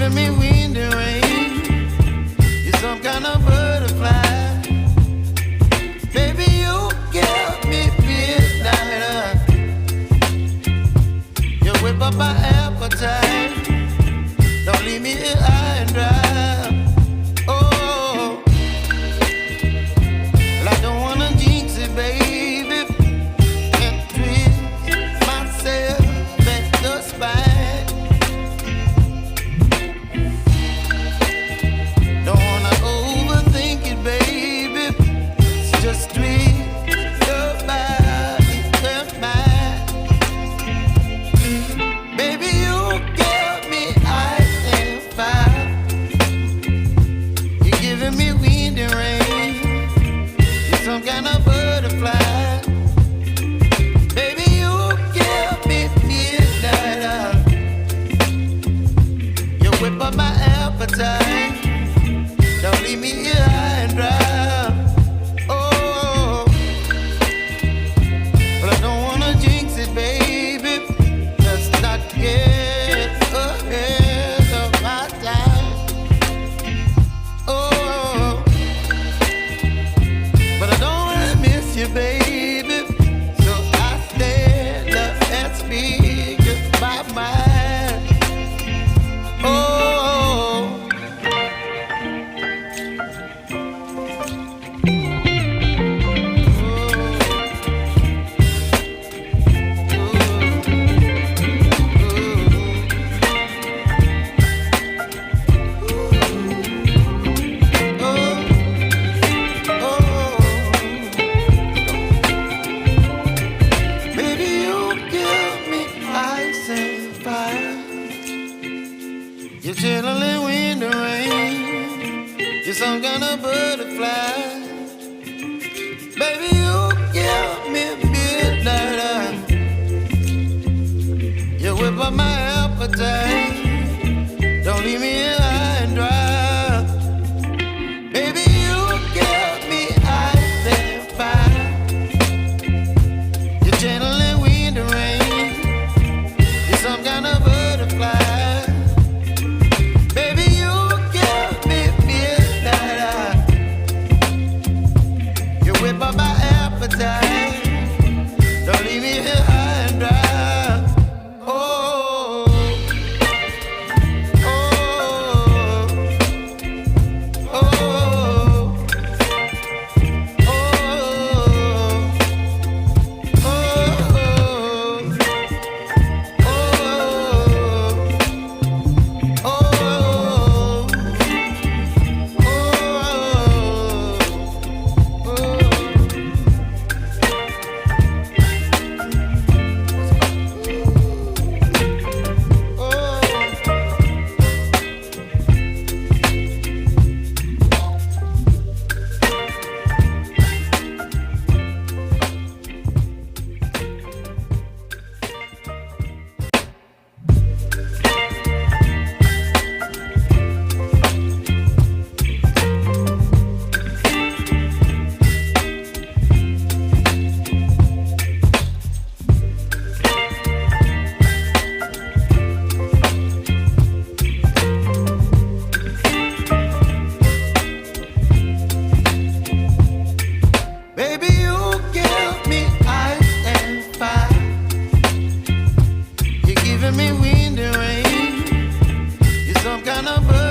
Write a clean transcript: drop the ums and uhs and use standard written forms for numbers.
giving me wind and rain. You're some kind of butterfly. Baby, you give me midnight. You whip up my appetite. Don't leave me here high and dry. Oh, well, I don't wanna jinx it, baby, and twist myself at the spine. Don't wanna overthink it, baby. It's just twist your body and mine. Baby, you give me ice and fire. You're giving me wind and rain. You're some kind of butterfly. Baby, you give me midnight. You whip up my appetite. Don't leave me here high and dry. Oh, but I don't wanna jinx it, baby. Let's not get ahead of my time. Oh, but I don't wanna miss you, baby. So I stand up and speak my mind. Oh. Baby, you give me ice and fire. You're chilling wind and rain. You're some kind of butterfly. Baby, you give me midnight. You whip up my appetite. Don't leave me here high and dry. Baby, you give me ice and fire. You're channeling wind and rain. You're some kind of butterfly. Baby, you give me midnight. You whip up my appetite. Don't leave me here high and dry. Oh, oh, oh, oh, baby, you give me ice and fire. You're giving me wind and rain. You're some kind of bird.